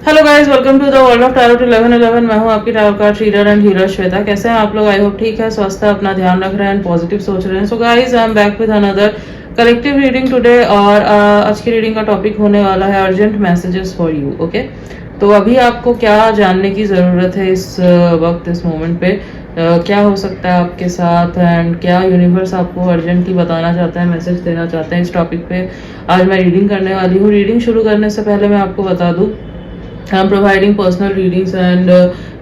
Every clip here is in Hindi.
Hello guys, welcome to the world of tarot 1111। मैं हूं आपकी tarot card reader and healer Shweta. कैसे हैं आप लोग? आई होप ठीक है, स्वस्थ है, अपना ध्यान रख रहे हैं, पॉजिटिव सोच रहे हैं। So guys, I am back with another collective reading today. और आज की रीडिंग का टॉपिक होने वाला है urgent messages for you. Okay, तो अभी आपको क्या जानने की ज़रूरत है इस वक्त, इस मोमेंट पे? क्या हो सकता है आपके साथ एंड क्या यूनिवर्स आपको अर्जेंटली बताना चाहता है, मैसेज देना चाहता है? इस टॉपिक पे आज मैं रीडिंग करने वाली हूँ। रीडिंग शुरू करने से पहले मैं आपको बता दूँ, I am providing personal readings and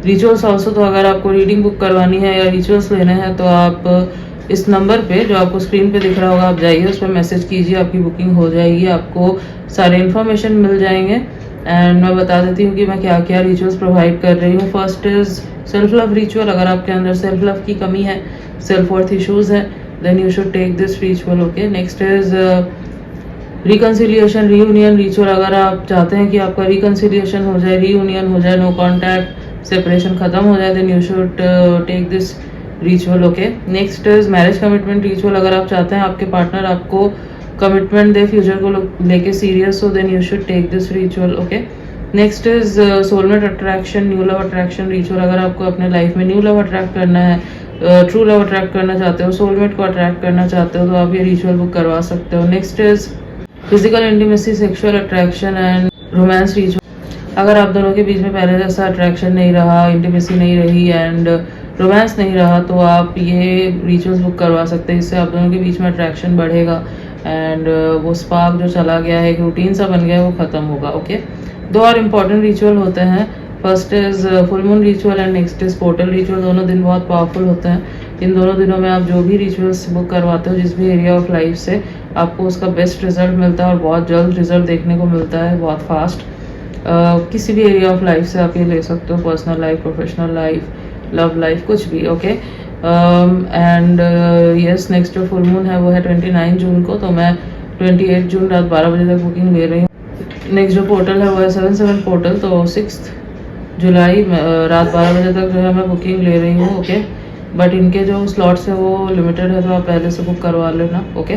rituals also. तो अगर आपको रीडिंग बुक करवानी है या रिचुअल्स लेने हैं तो आप इस नंबर पे जो आपको स्क्रीन पे दिख रहा होगा, आप जाइए, उस पर मैसेज कीजिए, आपकी बुकिंग हो जाएगी, आपको सारे इन्फॉर्मेशन मिल जाएंगे। एंड मैं बता देती हूँ कि मैं क्या क्या रिचुअल्स प्रोवाइड कर रही हूँ। First is self love ritual. अगर आपके अंदर सेल्फ लव की कमी है, सेल्फ वर्थ इशूज़ है, then you should take this ritual. Okay, next is reconciliation reunion ritual. अगर आप चाहते हैं कि आपका रिकन्सिलियेशन हो जाए, रीयूनियन हो जाए, नो कॉन्टैक्ट, सेपरेशन खत्म हो जाए, then you should take this ritual. Okay, next is marriage commitment ritual. अगर आप चाहते हैं आपके पार्टनर आपको कमिटमेंट दे, फ्यूचर को लेके सीरियस हो, then you should take this ritual. Okay, next is soulmate attraction, new love attraction ritual. अगर आपको अपने लाइफ में न्यू लव अट्रैक्ट करना है, ट्रू लव अट्रैक्ट करना चाहते हो, सोलमेट को अट्रैक्ट करना चाहते हो, तो आप ये रिचुअल बुक करवा सकते हो। Next is physical intimacy, sexual attraction and romance ritual. अगर आप दोनों के बीच में पहले जैसा अट्रैक्शन नहीं रहा, इंटीमेसी नहीं रही एंड रोमांस नहीं रहा, तो आप ये रिचुअल्स बुक करवा सकते हैं। इससे आप दोनों के बीच में अट्रैक्शन बढ़ेगा एंड वो स्पार्क जो चला गया है, एक रूटीन सा बन गया है, वो खत्म होगा। ओके, दो और इम्पॉर्टेंट रिचुअल होते हैं। First is full moon ritual and next is portal ritual. दोनों दिन बहुत पावरफुल होते हैं। इन दोनों दिनों में आप जो भी रिचुअल्स बुक करवाते हो, जिस भी एरिया ऑफ लाइफ से, आपको उसका बेस्ट रिजल्ट मिलता है और बहुत जल्द रिजल्ट देखने को मिलता है, बहुत फास्ट। किसी भी एरिया ऑफ लाइफ से आप ये ले सकते हो, personal life, professional life, love life, कुछ भी। ओके, एंड यस, नेक्स्ट जो फुल मून है वो है 29 जून को, तो मैं 28 जून रात 12 बजे तक बुकिंग ले रही हूँ। नेक्स्ट जो पोर्टल है वो है 7/7 पोर्टल, तो 6 जुलाई रात 12 बजे तक जो है मैं बुकिंग ले रही हूँ। ओके, बट इनके जो स्लॉट्स है वो लिमिटेड है, तो आप पहले से बुक करवा लेना। ओके,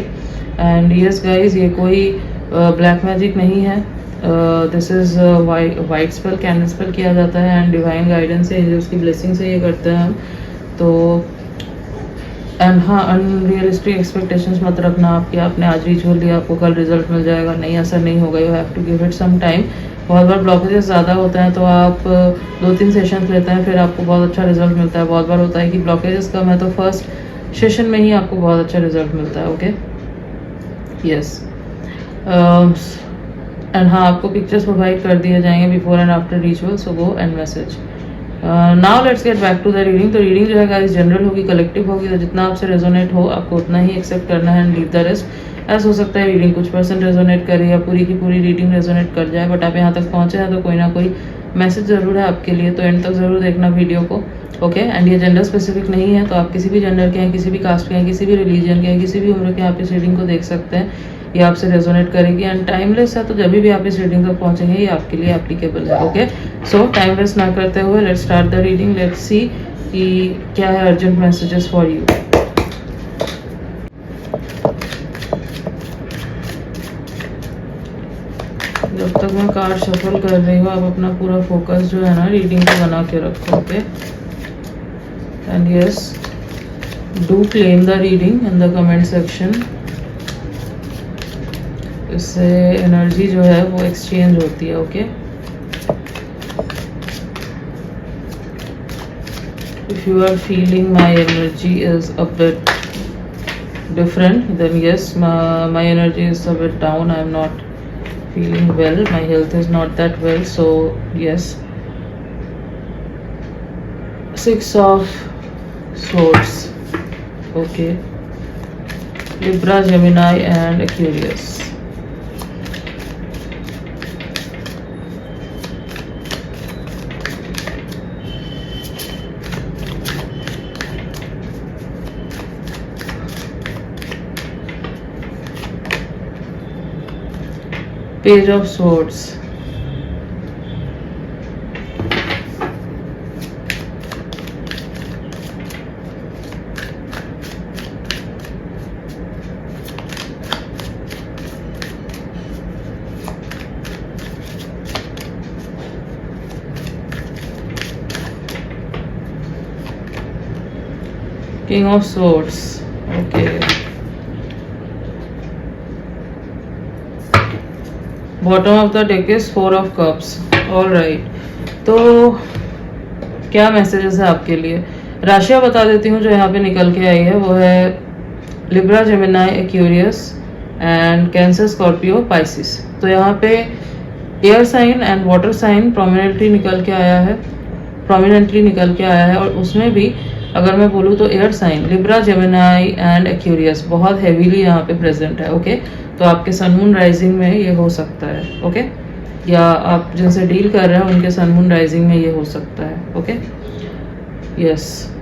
एंड यस गाइज, ये कोई ब्लैक मैजिक नहीं है, this is white spell, candle spell किया जाता है एंड डिवाइन गाइडेंस है, एंजल्स की ब्लेसिंग से ये करते हैं हम। तो एंड हाँ, अनरियलिस्टिक एक्सपेक्टेशंस मत रखना आपकी, आपने आज रिचुअल दिया, आपको कल रिजल्ट मिल जाएगा, नहीं, ऐसा नहीं होगा। You have to give it some time. बहुत बार ब्लॉकेजेस ज़्यादा होते हैं, तो आप 2-3 सेशंस लेते हैं, फिर आपको बहुत अच्छा रिजल्ट मिलता है। बहुत बार होता है कि ब्लॉकेजेस कम है, तो फर्स्ट सेशन में ही आपको बहुत अच्छा रिजल्ट मिलता है। ओके, यस, एंड हाँ, आपको पिक्चर्स प्रोवाइड कर दिए जाएंगे before and after ritual, so go and message. Now let's get back to the reading. तो रीडिंग जो है गाइस जनरल होगी, कलेक्टिव होगी, तो जितना आपसे रेजोनेट हो आपको उतना ही एक्सेप्ट करना है एंड लीव द रेस्ट। ऐसा हो सकता है रीडिंग कुछ परसेंट रेजोनेट करे या पूरी की पूरी रीडिंग रेजोनेट कर जाए, बट आप यहाँ तक पहुँचे हैं तो कोई ना कोई मैसेज ज़रूर है आपके लिए, तो एंड तक ज़रूर देखना वीडियो को। ओके, एंड ये जेंडर स्पेसिफिक नहीं है, तो आप किसी भी जेंडर के हैं, किसी भी कास्ट के हैं, किसी भी रिलीजन के हैं, किसी भी उम्र के आप इस रीडिंग को देख सकते हैं। ये आपसे रेजोनेट करेगी एंड टाइमलेस है, तो जब भी आप इस रीडिंग तक पहुंचेंगे ये आपके लिए एप्लीकेबल है। ओके, सो टाइम वेस्ट ना करते हुए let's start the reading. Let's see कि क्या है अर्जेंट मैसेजेस फॉर यू। जब तक मैं कार्ड शफल कर रही हूँ, आप अपना पूरा फोकस जो है ना रीडिंग को बना के रखो। Okay, and yes, do claim the reading in the comment section. इससे एनर्जी जो है वो एक्सचेंज होती है। Okay, if you are feeling my energy is a bit different, then yes, my energy is a bit down, I am not feeling well, my health is not that well, so yes. 6 of swords. Okay, Libra, Gemini and Aquarius. Page of Swords. King of swords, okay, bottom of the deck is 4 of cups, all right. तो क्या मैसेजेस है आपके लिए? राशियाँ बता देती हूँ जो यहाँ पे निकल के आई है, वो है Libra, Gemini, Aquarius and Cancer, Scorpio, Pisces. तो यहाँ पे air sign and water sign prominently निकल के आया है, और उसमें भी अगर मैं बोलूँ तो air sign Libra, Gemini and Aquarius बहुत हैवीली यहाँ पे प्रेजेंट है, ओके। तो आपके सन मून राइजिंग में ये हो सकता है, ओके, या आप जिनसे डील कर रहे हैं उनके सन मून राइजिंग में ये हो सकता है, ओके, यस।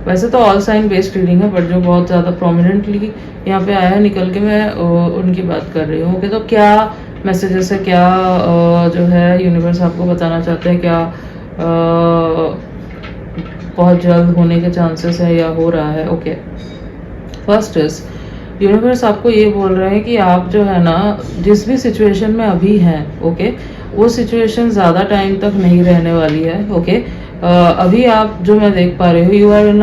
वैसे तो ऑल साइन बेस्ड रीडिंग है, बट जो बहुत ज़्यादा प्रोमिनेंटली यहाँ पे आया है निकल के, मैं उनकी बात कर रही हूँ, ओके। तो क्या मैसेजेस है, क्या जो है यूनिवर्स आपको बताना चाहते हैं, क्या बहुत जल्द होने के चांसेस है या हो रहा है, ओके। फर्स्ट इज यूनिवर्स आपको ये बोल रहे हैं कि आप जो है ना जिस भी सिचुएशन में अभी हैं, ओके, वो सिचुएशन ज़्यादा टाइम तक नहीं रहने वाली है, ओके। अभी आप जो मैं देख पा रही हूँ, you are in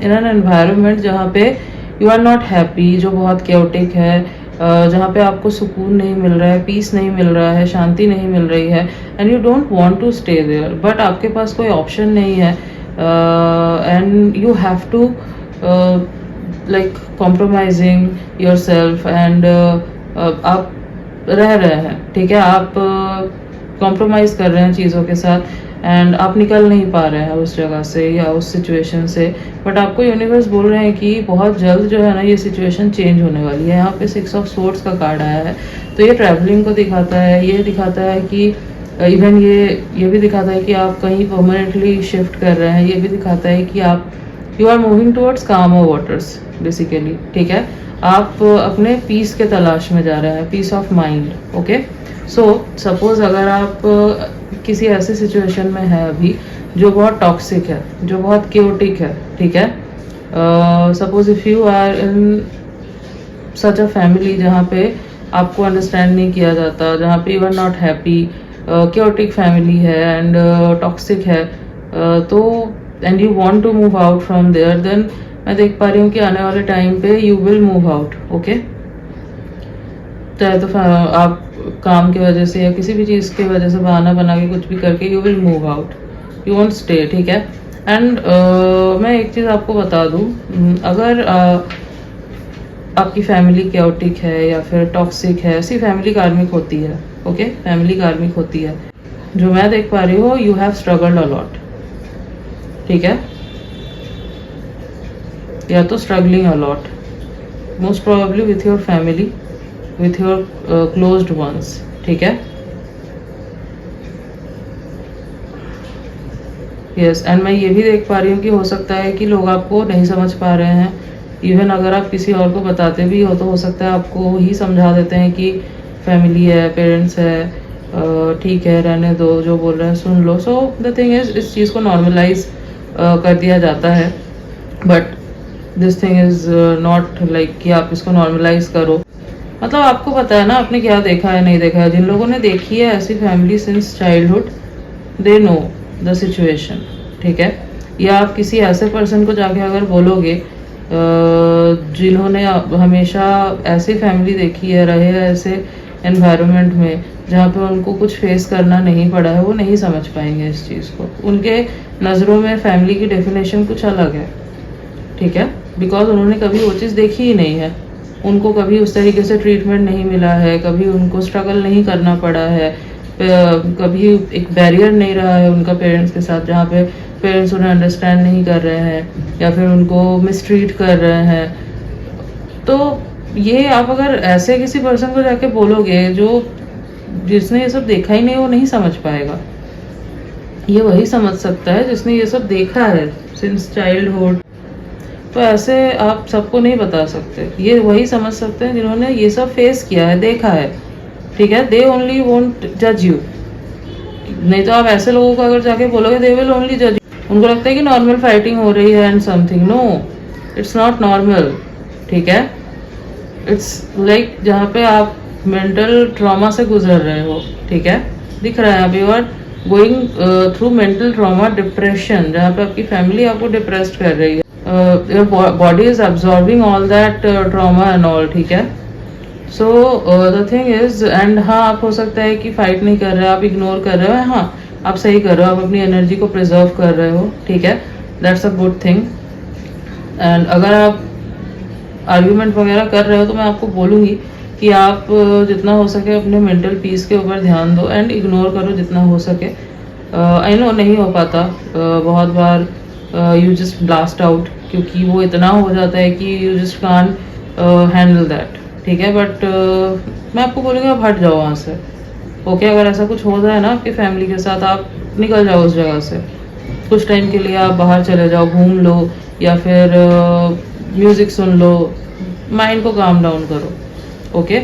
an environment जहाँ पे यू आर नॉट हैप्पी, जो बहुत केओटिक है, जहाँ पे आपको सुकून नहीं मिल रहा है, पीस नहीं मिल रहा है, शांति नहीं मिल रही है, and you don't want to stay there, but आपके पास कोई ऑप्शन नहीं है, and you have to like compromising your self, and आप रह रहे हैं, ठीक है, आप कॉम्प्रोमाइज़ कर रहे हैं चीज़ों के साथ, एंड आप निकल नहीं पा रहे हैं उस जगह से या उस सिचुएशन से, बट आपको यूनिवर्स बोल रहे हैं कि बहुत जल्द जो है ना ये सिचुएशन चेंज होने वाली है। यहाँ पे 6 ऑफ सोर्ड्स का कार्ड आया है, तो ये ट्रैवलिंग को दिखाता है, ये दिखाता है कि इवन ये भी दिखाता है कि आप कहीं परमानेंटली शिफ्ट कर रहे हैं, ये भी दिखाता है कि आप यू आर मूविंग टुवर्ड्स कामर वाटर्स बेसिकली, ठीक है, आप अपने पीस के तलाश में जा रहे हैं, peace of mind, okay. So suppose अगर आप किसी ऐसे सिचुएशन में है अभी जो बहुत टॉक्सिक है, जो बहुत केओटिक है, ठीक है, suppose if you are in such a family जहाँ पे आपको अंडरस्टैंड नहीं किया जाता, जहाँ पे you are not happy, chaotic family है एंड टॉक्सिक है, तो and you want to move out from there, then मैं देख पा रही हूँ कि आने वाले टाइम पे you will move out, okay. चाहे तो आप काम की वजह से या किसी भी चीज़ की वजह से बहाना बना के कुछ भी करके you will move out, you want stay, ठीक है। एंड मैं एक चीज़ आपको बता दूँ, अगर आपकी फैमिली केओटिक है या फिर टॉक्सिक है, ऐसी फैमिली कार्मिक होती है, ओके, फैमिली कार्मिक होती है, जो मैं देख पा रही हूँ, you have struggled a lot, ठीक है, या तो struggling a lot, most probably with your family, with your closed ones, ठीक है, यस। एंड मैं ये भी देख पा रही हूँ कि हो सकता है कि लोग आपको नहीं समझ पा रहे हैं, इवन अगर आप किसी और को बताते भी हो तो हो सकता है आपको ही समझा देते हैं कि फैमिली है, पेरेंट्स है, ठीक है, रहने दो, जो बोल रहे हैं सुन लो। सो द थिंग इज, इस चीज़ को नॉर्मलाइज कर दिया जाता है, but this thing is not like कि आप इसको नॉर्मलाइज करो, मतलब आपको पता है ना आपने क्या देखा है, नहीं देखा है। जिन लोगों ने देखी है ऐसी family since childhood, they know the situation, ठीक है। या आप किसी ऐसे पर्सन को जाके अगर बोलोगे जिन्होंने हमेशा ऐसी फैमिली देखी है, रहे हैं ऐसे एनवायरनमेंट में जहाँ पे उनको कुछ फेस करना नहीं पड़ा है, वो नहीं समझ पाएंगे इस चीज़ को। उनके नज़रों में फैमिली की डेफिनेशन कुछ अलग है, ठीक है, बिकॉज उन्होंने कभी वो चीज़ देखी ही नहीं है, उनको कभी उस तरीके से ट्रीटमेंट नहीं मिला है, कभी उनको स्ट्रगल नहीं करना पड़ा है, कभी एक बैरियर नहीं रहा है उनका पेरेंट्स के साथ, जहाँ पे पेरेंट्स उन्हें अंडरस्टैंड नहीं कर रहे हैं या फिर उनको मिसट्रीट कर रहे हैं। तो ये आप अगर ऐसे किसी पर्सन को जाके बोलोगे जो जिसने ये सब देखा ही नहीं, वो नहीं समझ पाएगा। ये वही समझ सकता है जिसने ये सब देखा है सिंस चाइल्डहुड। तो ऐसे आप सबको नहीं बता सकते, ये वही समझ सकते हैं जिन्होंने ये सब फेस किया है, देखा है, ठीक है। दे ओनली वोंट जज यू, नहीं तो आप ऐसे लोगों को अगर जाके बोलोगे दे विल ओनली जज, उनको लगता है कि नॉर्मल फाइटिंग हो रही है and something, no it's not normal, ठीक है। इट्स लाइक जहाँ पे आप मेंटल ट्रॉमा से गुजर रहे हो, ठीक है, दिख रहा है अभी, और going through mental trauma, depression, जहाँ पे आपकी फैमिली आपको डिप्रेस्ड कर रही है, your body is absorbing all that trauma and all, ठीक है। So the thing is, and हाँ, आप हो सकता है कि फाइट नहीं कर रहे हो, आप इग्नोर कर रहे हो, हाँ आप सही कर रहे हो, आप अपनी एनर्जी को प्रिजर्व कर रहे हो, ठीक है, that's a good thing. And अगर आप आर्ग्यूमेंट वगैरह कर रहे हो तो मैं आपको बोलूँगी कि आप जितना हो सके अपने मेंटल पीस के ऊपर ध्यान दो एंड इग्नोर करो जितना हो सके। आई नो नहीं हो पाता बहुत बार, यू जस्ट ब्लास्ट आउट, क्योंकि वो इतना हो जाता है कि you just can't handle that, ठीक है। बट मैं आपको बोलूँगी आप हट जाओ वहाँ से, ओके। अगर ऐसा कुछ हो जाए ना आपकी फैमिली के साथ, आप निकल जाओ उस जगह से, कुछ टाइम के लिए आप बाहर चले जाओ, घूम लो, या फिर म्यूज़िक सुन लो, माइंड को काम डाउन करो, ओके।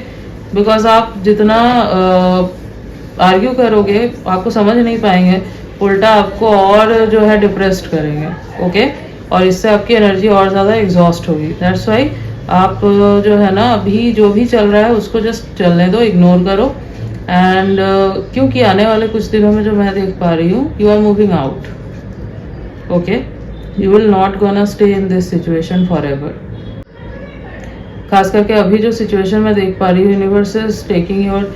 बिकॉज आप जितना आर्ग्यू करोगे आपको समझ नहीं पाएंगे, उल्टा आपको और जो है डिप्रेस्ड करेंगे, ओके। और इससे आपकी एनर्जी और ज़्यादा एग्जॉस्ट होगी। दैट्स वाई आप जो है ना अभी जो भी चल रहा है उसको जस्ट चलने दो, इग्नोर करो। एंड क्योंकि आने वाले कुछ दिनों में जो मैं देख पा रही हूँ, you are moving out, okay. You will not gonna stay in this situation for ever. खास करके अभी जो सिचुएशन मैं देख पा रही हूँ, universe is taking your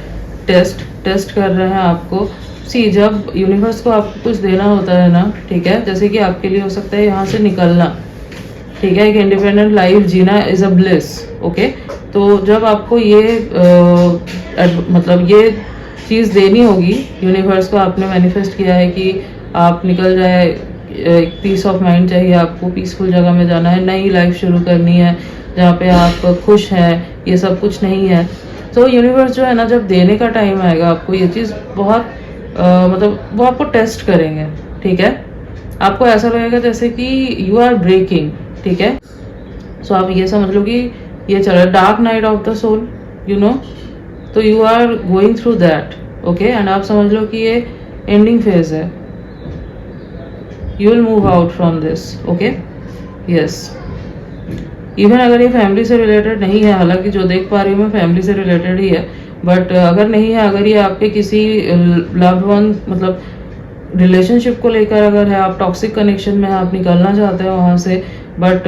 test कर रहे हैं आपको। सी, जब यूनिवर्स को आपको कुछ देना होता है ना, ठीक है, जैसे कि आपके लिए हो सकता है यहाँ से निकलना, ठीक है, एक इंडिपेंडेंट लाइफ जीना इज अ ब्लिस, ओके। तो जब आपको ये मतलब ये चीज़ देनी होगी यूनिवर्स को, आपने मैनिफेस्ट किया है कि आप निकल जाए, एक पीस ऑफ माइंड चाहिए आपको, पीसफुल जगह में जाना है, नई लाइफ शुरू करनी है जहाँ पे आप खुश हैं, ये सब कुछ नहीं है। तो यूनिवर्स जो है ना, जब देने का टाइम आएगा आपको ये चीज़ बहुत मतलब वो आपको टेस्ट करेंगे, ठीक है। आपको ऐसा लगेगा जैसे कि यू आर ब्रेकिंग, ठीक है। सो आप ये समझ लो कि ये चल रहा है dark night of the soul, you know, तो you are going through that, okay. And आप समझ लो कि ये एंडिंग फेज है, you will move out from this, okay, yes. Even अगर ये फैमिली से रिलेटेड नहीं है, हालांकि जो देख पा रही हूँ मैं फैमिली से रिलेटेड ही है, बट अगर नहीं है, अगर ये आपके किसी लव्ड वन मतलब रिलेशनशिप को लेकर अगर है, आप टॉक्सिक कनेक्शन में आप निकलना चाहते हैं वहाँ से, बट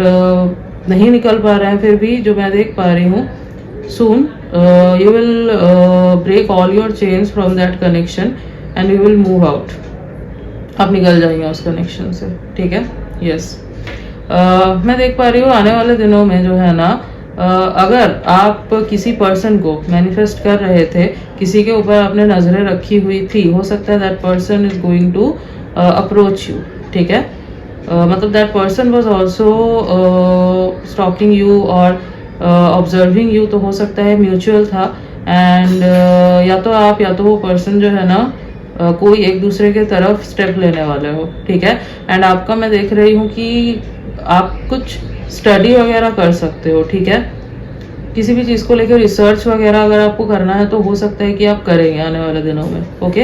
नहीं निकल पा रहे हैं, फिर भी जो मैं देख पा रही हूँ, soon you will break all your chains from that connection and you will move out. आप निकल जाएंगे उस कनेक्शन से, ठीक है, यस। मैं देख पा रही हूँ आने वाले दिनों में जो है ना, अगर आप किसी पर्सन को मैनिफेस्ट कर रहे थे, किसी के ऊपर आपने नज़रें रखी हुई थी, हो सकता है that person is going to approach you, ठीक है। मतलब that person was also stalking you और ऑब्जर्विंग यू, तो हो सकता है म्यूचुअल था। एंड या तो आप या तो वो पर्सन जो है ना कोई एक दूसरे के तरफ स्टेप लेने वाले हो, ठीक है। एंड आपका मैं देख रही हूँ कि आप कुछ स्टडी वगैरह कर सकते हो, ठीक है। किसी भी चीज़ को लेकर रिसर्च वगैरह अगर आपको करना है तो हो सकता है कि आप करेंगे आने वाले दिनों में, ओके।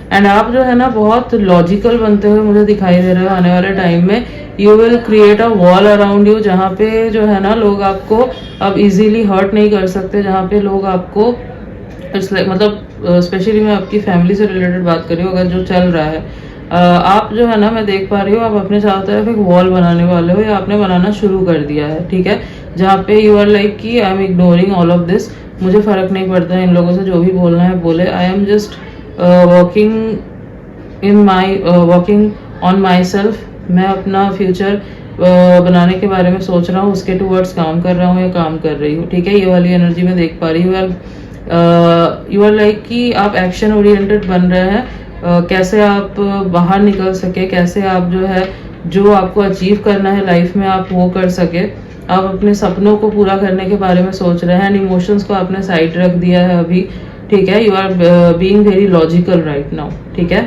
एंड आप जो है ना बहुत लॉजिकल बनते हुए मुझे दिखाई दे रहे हो आने वाले टाइम में। You will create a wall around you, जहाँ पे जो है ना लोग आपको अब इजीली हर्ट नहीं कर सकते, जहाँ पे लोग आपको मतलब स्पेशली मैं आपकी फैमिली से रिलेटेड बात कर रही हूँ, अगर जो चल रहा है, आप जो है ना मैं देख पा रही हूँ आप अपने चारों तरफ एक वॉल बनाने वाले हो, या आपने बनाना शुरू कर दिया है, ठीक है। जहाँ पे यू आर लाइक कि I am ignoring all of this, मुझे फ़र्क नहीं पड़ता इन लोगों से, जो भी बोलना है बोले, I am just working on my self. मैं अपना फ्यूचर बनाने के बारे में सोच रहा हूँ, उसके टूवर्ड्स काम कर रहा हूँ या काम कर रही हूँ, ठीक है। ये वाली एनर्जी में देख पा रही हूँ यार। यू आर लाइक कि आप एक्शन ओरिएंटेड बन रहे हैं, कैसे आप बाहर निकल सके, कैसे आप जो है जो आपको अचीव करना है लाइफ में आप वो कर सके। आप अपने सपनों को पूरा करने के बारे में सोच रहे हैं, एंड इमोशंस को आपने साइड रख दिया है अभी, ठीक है। You are being very logical right now, ठीक है।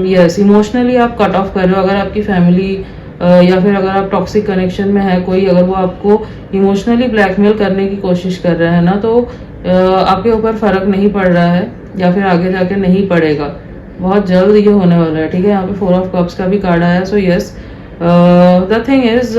यस, इमोशनली आप कट ऑफ कर रहे हो। अगर आपकी फैमिली या फिर अगर आप टॉक्सिक कनेक्शन में है कोई, अगर वो आपको इमोशनली ब्लैकमेल करने की कोशिश कर रहे हैं ना, तो आपके ऊपर फ़र्क नहीं पड़ रहा है, या फिर आगे जाके नहीं पड़ेगा, बहुत जल्द ये होने वाला है, ठीक है। यहाँ पे 4 ऑफ कप्स का भी कार्ड आया। So yes, the thing is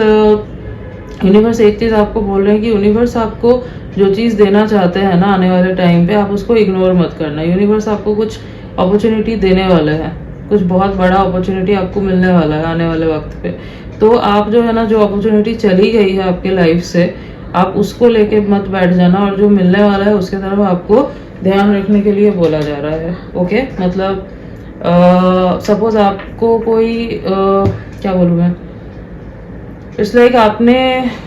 universe एक चीज़ आपको बोल रहे हैं कि यूनिवर्स आपको जो चीज़ देना चाहते हैं ना आने वाले टाइम पे, आप उसको इग्नोर मत करना। यूनिवर्स आपको कुछ अपॉर्चुनिटी देने वाले हैं, कुछ बहुत बड़ा अपॉर्चुनिटी आपको मिलने वाला है आने वाले वक्त पे। तो आप जो है ना, जो अपॉर्चुनिटी चली गई है आपके लाइफ से, आप उसको लेके मत बैठ जाना, और जो मिलने वाला है उसके तरफ आपको ध्यान रखने के लिए बोला जा रहा है। ओके, मतलब सपोज आपको कोई क्या बोलूँ मैं, इट्स लाइक आपने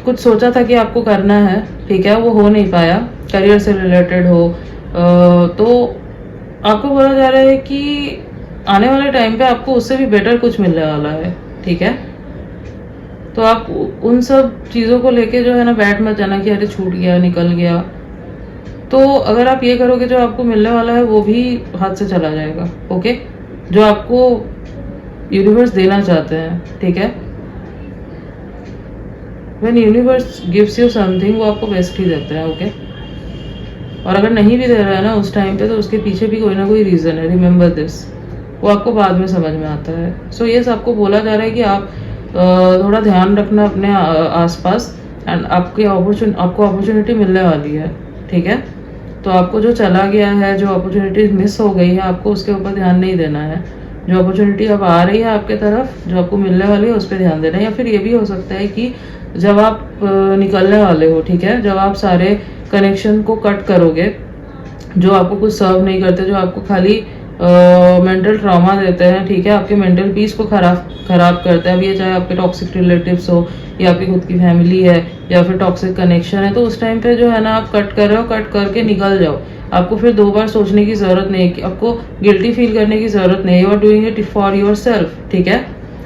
कुछ सोचा था कि आपको करना है, ठीक है, वो हो नहीं पाया, करियर से रिलेटेड हो, तो आपको बोला जा रहा है कि आने वाले टाइम पे आपको उससे भी बेटर कुछ मिलने वाला है, ठीक है। तो आप उन सब चीज़ों को लेके जो है ना बैठ मत जाना कि अरे छूट गया, निकल गया। तो अगर आप ये करोगे, जो आपको मिलने वाला है वो भी हाथ से चला जाएगा। ओके, जो आपको यूनिवर्स देना चाहते हैं, ठीक है, when universe gives you something, वो आपको बेस्ट ही देते हैं। ओके, और अगर नहीं भी दे रहा है ना उस टाइम पे, तो उसके पीछे भी कोई ना कोई रीज़न है, रिमेंबर दिस। वो आपको बाद में समझ में आता है। सो ये आपको बोला जा रहा है कि आप थोड़ा ध्यान रखना अपने आसपास, एंड आपको अपॉर्चुनिटी मिलने वाली है, ठीक है। तो आपको जो चला गया है, जो अपॉर्चुनिटी मिस हो गई है, आपको उसके ऊपर ध्यान नहीं देना है। जो अपॉर्चुनिटी अब आ रही है आपके तरफ, जो आपको मिलने वाली है, उस पर ध्यान देना है। या फिर ये भी हो सकता है कि जब आप निकलने वाले हो, ठीक है, जब आप सारे कनेक्शन को कट करोगे जो आपको कुछ सर्व नहीं करते, जो आपको खाली मेंटल ट्रॉमा देते हैं, ठीक है, आपके मेंटल पीस को खराब करते हैं। अब ये चाहे आपके टॉक्सिक रिलेटिव्स हो, या आपकी खुद की फैमिली है, या फिर टॉक्सिक कनेक्शन है, तो उस टाइम पे जो है ना आप कट कर रहे हो, कट करके निकल जाओ। आपको फिर 2 बार सोचने की ज़रूरत नहीं है, आपको गिल्टी फील करने की ज़रूरत नहीं है। You are doing it for your self, ठीक है।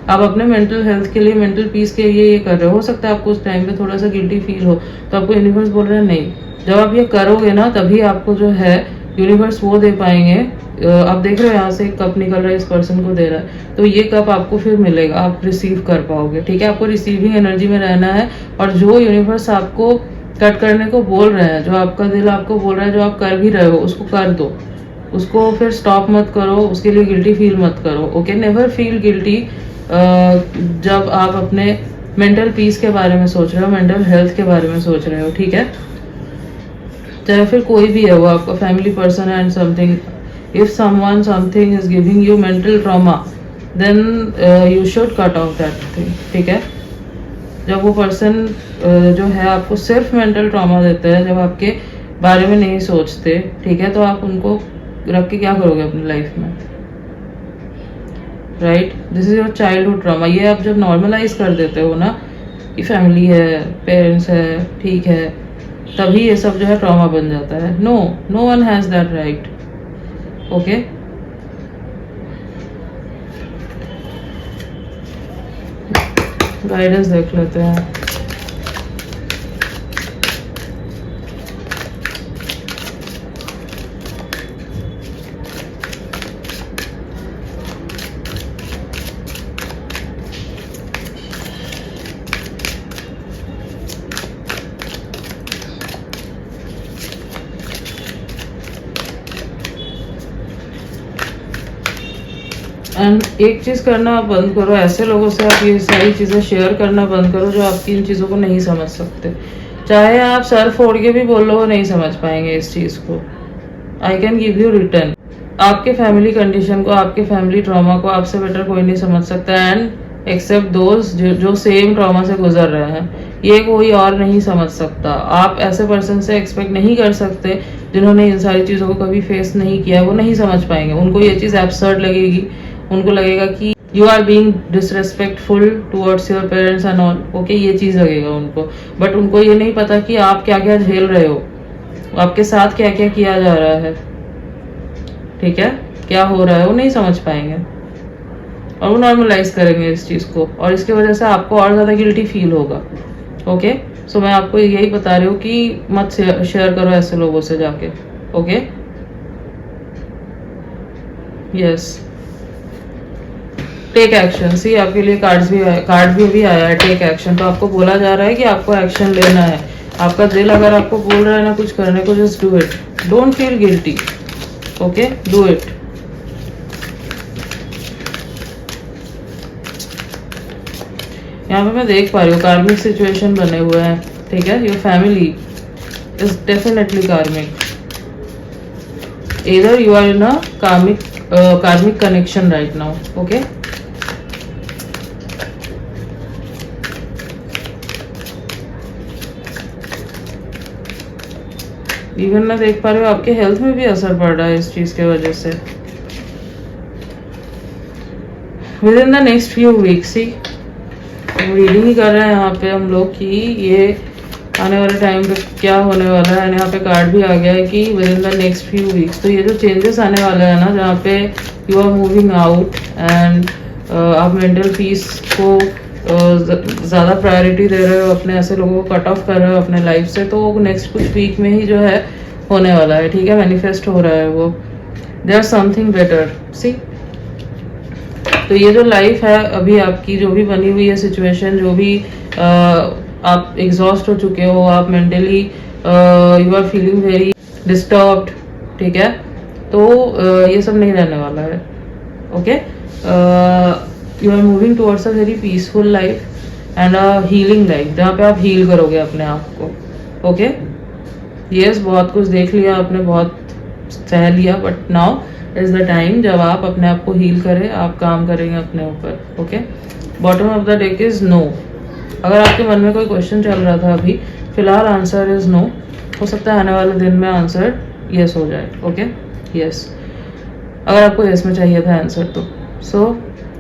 आप अपने मेंटल हेल्थ के लिए, मेंटल पीस के लिए ये कर रहे हो सकता है आपको उस टाइम पे थोड़ा सा गिल्टी फील हो, तो आपको यूनिवर्स बोल रहा है नहीं, जब आप ये करोगे ना तभी आपको जो है यूनिवर्स वो दे पाएंगे। आप देख रहे हो यहाँ से एक कप निकल रहा है, इस पर्सन को दे रहा है, तो ये कप आपको फिर मिलेगा, आप रिसीव कर पाओगे, ठीक है। आपको रिसीविंग एनर्जी में रहना है, और जो यूनिवर्स आपको कट करने को बोल रहे हैं, जो आपका दिल आपको बोल रहा है, जो आप कर भी रहे हो, उसको कर दो, उसको फिर स्टॉप मत करो, उसके लिए गिल्टी फील मत करो। ओके, नेवर फील गिल्टी जब आप अपने मेंटल पीस के बारे में सोच रहे हो, मेंटल हेल्थ के बारे में सोच रहे हो, ठीक है। चाहे फिर कोई भी है, वो आपका फैमिली पर्सन है and something, if someone something is giving you mental trauma, then you should cut off that thing, ठीक है। जब वो पर्सन जो है आपको सिर्फ मेंटल ट्रॉमा देता है, जब आपके बारे में नहीं सोचते, ठीक है, तो आप उनको रख के क्या करोगे अपनी लाइफ में, right. This is your childhood trauma. ये आप जब नॉर्मलाइज कर देते हो ना कि फैमिली है, पेरेंट्स है, ठीक है, तभी ये सब जो है ट्रॉमा बन जाता है। No one has that right. Okay, guidance देख लेते हैं। एंड एक चीज़ करना आप बंद करो, ऐसे लोगों से आप ये सारी चीज़ें शेयर करना बंद करो जो आपकी इन चीज़ों को नहीं समझ सकते। चाहे आप सर फोड़ के भी बोल लो, वो नहीं समझ पाएंगे इस चीज़ को। I can give you return. आपके फैमिली कंडीशन को, आपके फैमिली ट्रॉमा को आपसे बेटर कोई नहीं समझ सकता, एंड एक्सेप्ट दोज जो सेम ट्रॉमा से गुजर रहे हैं, ये कोई और नहीं समझ सकता। आप ऐसे पर्सन से एक्सपेक्ट नहीं कर सकते जिन्होंने इन सारी चीज़ों को कभी फेस नहीं किया, वो नहीं समझ पाएंगे। उनको ये चीज़ एब्सर्ड लगेगी, उनको लगेगा कि you are being disrespectful towards your parents and all. Okay, ये चीज़ लगेगा उनको, बट उनको ये नहीं पता कि आप क्या क्या झेल रहे हो, आपके साथ क्या क्या किया जा रहा है, ठीक है, क्या हो रहा है, वो नहीं समझ पाएंगे, और वो नॉर्मलाइज करेंगे इस चीज़ को, और इसकी वजह से आपको और ज़्यादा गिल्टी फील होगा। ओके, सो मैं आपको यही बता रही हूँ कि मत शेयर करो ऐसे लोगों से जाके। Okay, yes, take action. See आपके लिए कार्ड भी आया है, टेक एक्शन। तो आपको बोला जा रहा है कि आपको एक्शन लेना है। आपका दिल अगर आपको बोल रहा है ना कुछ करने को, just do it, don't feel guilty. Okay, do it. यहाँ पे मैं देख पा रही हूँ कार्मिक सिचुएशन बने हुए हैं, ठीक है। योर फैमिली इज डेफिनेटली कार्मिक। either you are in a karmic connection right now. Okay, even मैं देख पा रही हूँ आपके हेल्थ में भी असर पड़ रहा है इस चीज के वजह से। Within the next few weeks, सी रीडिंग ही कर रहे हैं यहाँ पे हम लोग कि ये आने वाले टाइम पे क्या होने वाला है। यहाँ पे कार्ड भी आ गया है कि with in the next few weeks, तो ये जो चेंजेस आने वाला है ना, जहाँ पे you are moving out and आप मेंटल पीस को ज़्यादा प्रायोरिटी दे रहे हो, अपने ऐसे लोगों को कट ऑफ कर रहे हो अपने लाइफ से, तो नेक्स्ट कुछ वीक में ही जो है होने वाला है। ठीक है, मैनिफेस्ट हो रहा है वो। देयर समथिंग बेटर, सी। तो ये जो लाइफ है अभी आपकी, जो भी बनी हुई है सिचुएशन, जो भी आप एग्जॉस्ट हो चुके हो, आप mentally you are feeling very disturbed, ठीक है, तो ये सब नहीं रहने वाला है। Okay, you are moving towards a very peaceful life and a healing life, जहाँ पे आप हील करोगे अपने आप को। ओके, यस, बहुत कुछ देख लिया आपने, बहुत सह लिया, but now is the time जब आप अपने आप को हील करें, आप काम करेंगे अपने ऊपर। Okay, bottom of the deck is no. अगर आपके मन में कोई क्वेश्चन चल रहा था अभी, फिलहाल आंसर इज नो। हो सकता है आने वाले दिन में आंसर यस हो जाए। ओके, यस, अगर आपको यस में चाहिए था आंसर तो। सो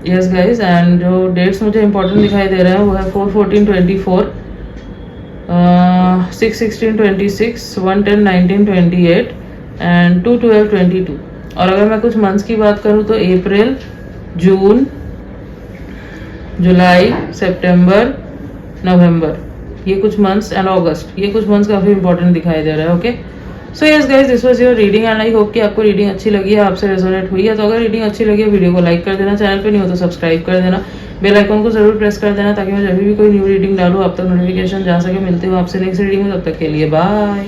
यस गाइज, एंड जो डेट्स मुझे इंपॉर्टेंट दिखाई दे रहे हैं वो है 4/14/24, 6/16/26, 1/10/19/28 एंड 2/12/22। और अगर मैं कुछ मंथ्स की बात करूँ तो अप्रैल, जून, जुलाई, सितंबर, नवंबर, ये कुछ मंथ्स, एंड अगस्त, ये कुछ मंथ्स काफ़ी इंपॉर्टेंट दिखाई दे रहा है। Okay, so yes guys, this was your reading and I hope कि आपको रीडिंग अच्छी लगी है, आपसे रेजोनेट हुई है। तो अगर रीडिंग अच्छी लगी है, वीडियो को लाइक कर देना, चैनल पे नहीं हो तो सब्सक्राइब कर देना, बेल आइकन को जरूर प्रेस कर देना, ताकि मैं जब भी कोई न्यू रीडिंग डालूँ आप तक नोटिफिकेशन जा सके। मिलते हो आपसे नेक्स्ट रीडिंग में, तब तक के लिए बाय।